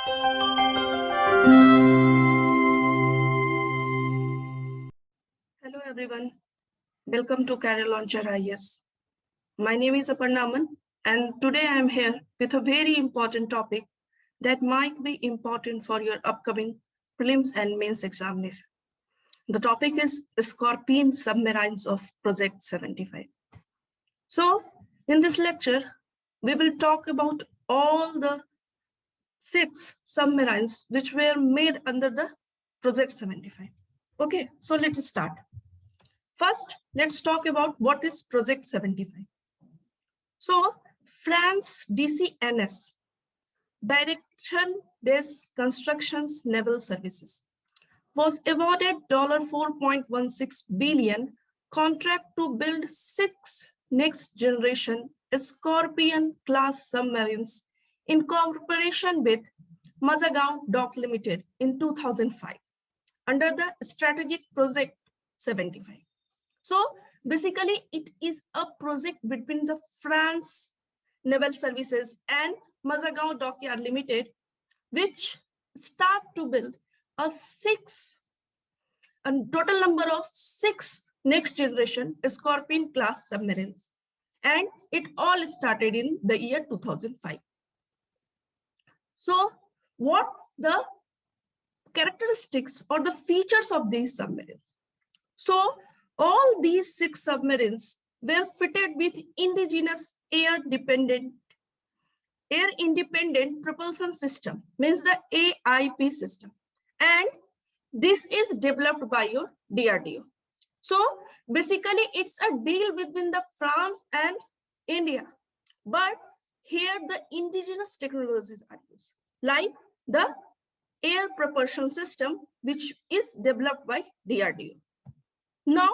Hello everyone, welcome to Career Launcher IS. My name is Aparna Aman and today I am here with a very important topic that might be important for your upcoming prelims and mains examination. The topic is Scorpion Submarines of Project 75. So in this lecture, we will talk about all the 6 submarines which were made under the Project 75. Okay, so let's start. First, let's talk about what is Project 75. So, France DCNS, Direction des Constructions Naval Services, was awarded $4.16 billion contract to build 6 next-generation Scorpion-class submarines in cooperation with Mazagon Dock Limited in 2005 under the Strategic Project 75. So basically, it is a project between the France Naval Services and Mazagon Dockyard Limited, which start to build a total number of 6 next generation Scorpion class submarines. And it all started in the year 2005. So what the characteristics or the features of these submarines? So all these 6 submarines were fitted with indigenous air-independent propulsion system, means the AIP system. And this is developed by your DRDO. So basically, it's a deal between the France and India. But here the indigenous technologies are used, like the air propulsion system, which is developed by DRDO. Now,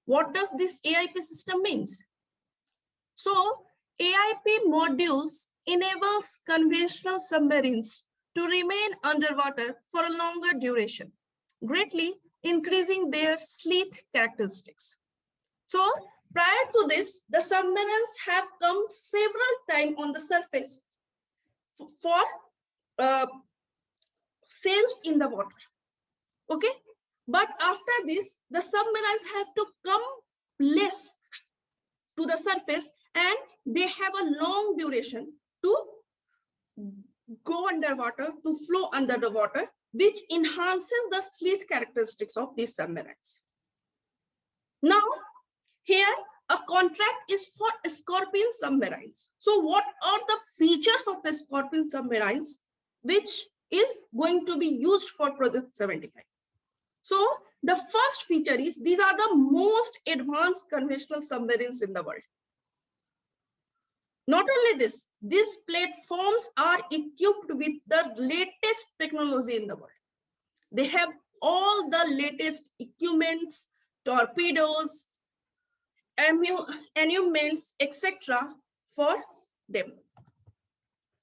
what does this AIP system means? So, AIP modules enables conventional submarines to remain underwater for a longer duration, greatly increasing their sleuth characteristics. So, prior to this, the submarines have come several times on the surface for sails in the water. Okay? But after this, the submarines have to come less to the surface and they have a long duration to go underwater, to flow under the water, which enhances the sleuth characteristics of these submarines. Now, here a contract is for Scorpion submarines. So what are the features of the Scorpion submarines which is going to be used for Project 75? So the first feature is these are the most advanced conventional submarines in the world. Not only this, these platforms are equipped with the latest technology in the world. They have all the latest equipments, torpedoes, armaments, etc. for them.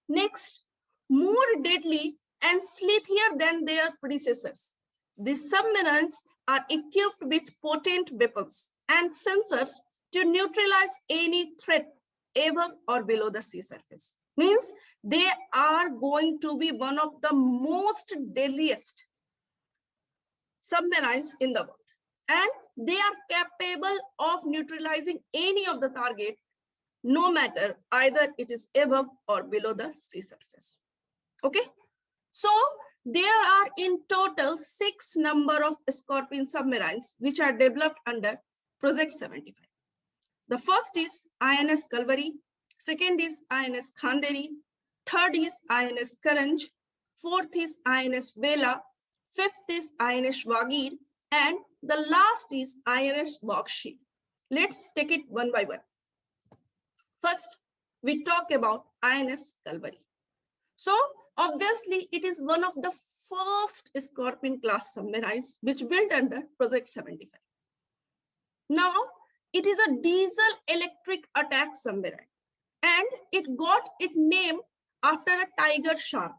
Next, more deadly and slithier than their predecessors. These submarines are equipped with potent weapons and sensors to neutralize any threat above or below the sea surface. Means they are going to be one of the most deadliest submarines in the world. And they are capable of neutralizing any of the target, no matter either it is above or below the sea surface. Okay? So there are in total 6 number of Scorpion submarines which are developed under Project 75. The first is INS Kalvari, second is INS Khanderi, third is INS Karanj, fourth is INS Vela, fifth is INS Wagir, and the last is INS Bakshi. Let's take it one by one. First, we talk about INS Kalvari. So obviously, it is one of the first Scorpion class submarines which built under Project 75. Now, it is a diesel electric attack submarine and it got its name after a tiger shark.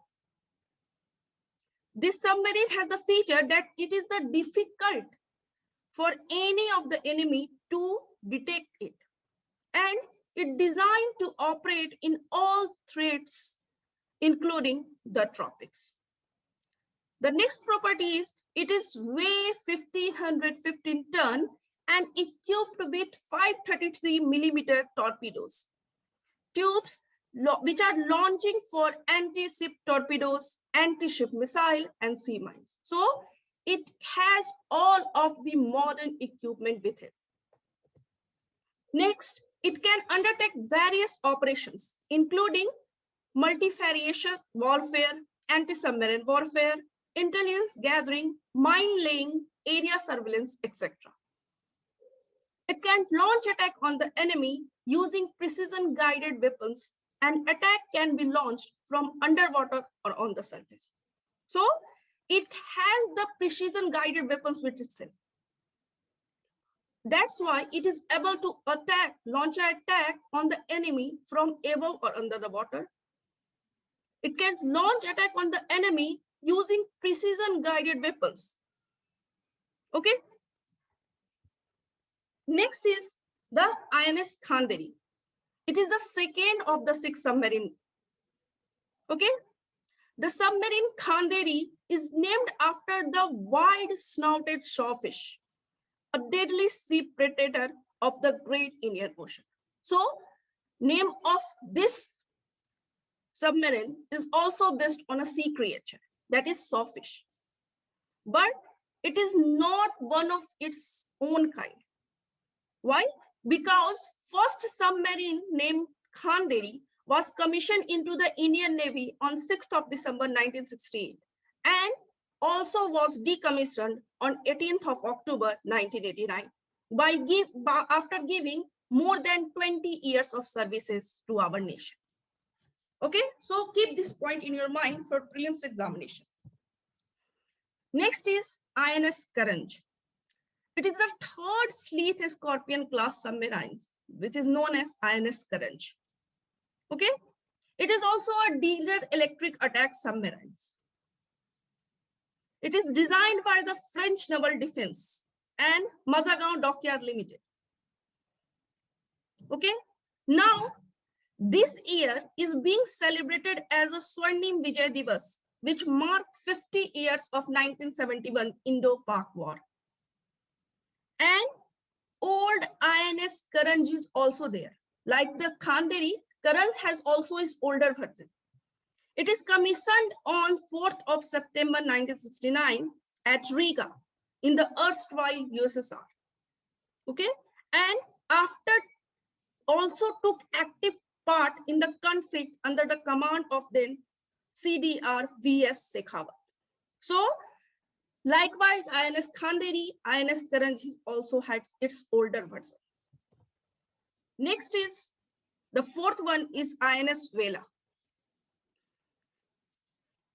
This submarine has the feature that it is difficult for any of the enemy to detect it. And it designed to operate in all threats including the tropics. The next property is it is weigh 1515 ton and equipped with 533 millimeter torpedoes. Tubes which are launching for anti-ship torpedoes, anti-ship missile, and sea mines. So it has all of the modern equipment with it. Next, it can undertake various operations, including multifarious warfare, anti-submarine warfare, intelligence gathering, mine laying, area surveillance, etc. It can launch attack on the enemy using precision guided weapons, and attack can be launched from underwater or on the surface. So it has the precision guided weapons with itself. That's why it is able to attack, launch an attack on the enemy from above or under the water. It can launch attack on the enemy using precision guided weapons. Okay. Next is the INS Khanderi. It is the second of the 6 submarine. Okay. The submarine Khanderi is named after the wide-snouted shawfish, a deadly sea predator of the Great Indian Ocean. So, name of this submarine is also based on a sea creature, that is sawfish. But it is not one of its own kind. Why? Because first submarine named Khanderi was commissioned into the Indian Navy on 6th of December 1968 and also was decommissioned on 18th of October 1989 after giving more than 20 years of services to our nation. Okay, so keep this point in your mind for prelims examination. Next is INS Karanj. It is the third Sleeth Scorpion class submarine, which is known as INS Karanj. Okay, it is also a diesel electric attack submarine. It is designed by the French Naval Defense and Mazagaon Dockyard Limited. Okay, now this year is being celebrated as a Swarnim Vijay Divas, which marked 50 years of 1971 Indo-Pak War. And old INS Karanj is also there. Like the Khanderi, Karanj has also its older version. It is commissioned on 4th of September 1969 at Riga in the erstwhile USSR. Okay, and after also took active part in the conflict under the command of then CDR VS Shekhawat. So, likewise, INS Khanderi, INS Karanj also had its older version. Next is the fourth one is INS Vela.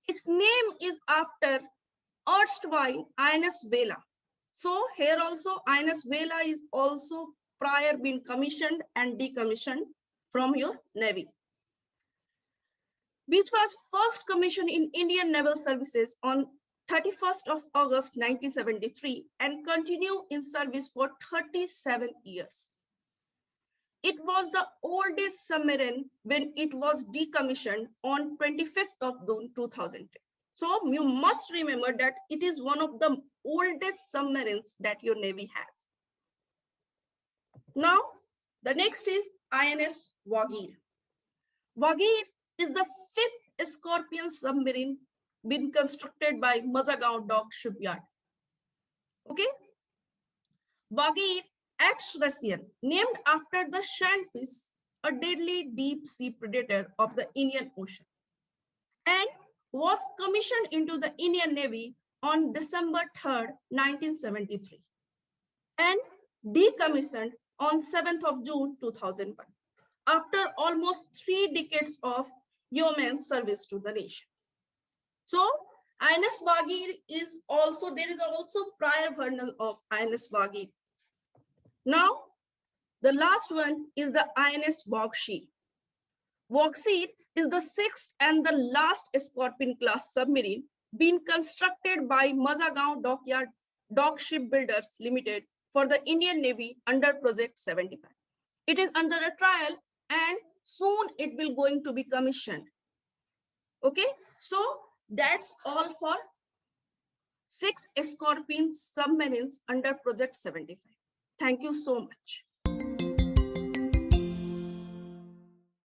Its name is after erstwhile INS Vela. So here also INS Vela is also prior been commissioned and decommissioned from your Navy, which was first commissioned in Indian Naval Services on 31st of August 1973 and continue in service for 37 years. It was the oldest submarine when it was decommissioned on 25th of June 2010. So you must remember that it is one of the oldest submarines that your Navy has. Now, the next is INS Wagir. Wagir is the 5th Scorpion submarine been constructed by Mazagaon Dock Shipyard. Okay. Wagir ex-Russian, named after the sandfish, a deadly deep sea predator of the Indian Ocean, and was commissioned into the Indian Navy on December 3rd, 1973, and decommissioned on 7th of June 2001, after almost 3 decades of yeoman service to the nation. So, INS Wagir is also, there is also prior version of INS Wagir. Now, the last one is the INS Worksheet. Worksheet is the 6th and the last Scorpion class submarine being constructed by Mazagaon Dockyard Dock Shipbuilders Limited for the Indian Navy under Project 75. It is under a trial and soon it will going to be commissioned. Okay, so that's all for 6 Scorpion submarines under Project 75. Thank you so much.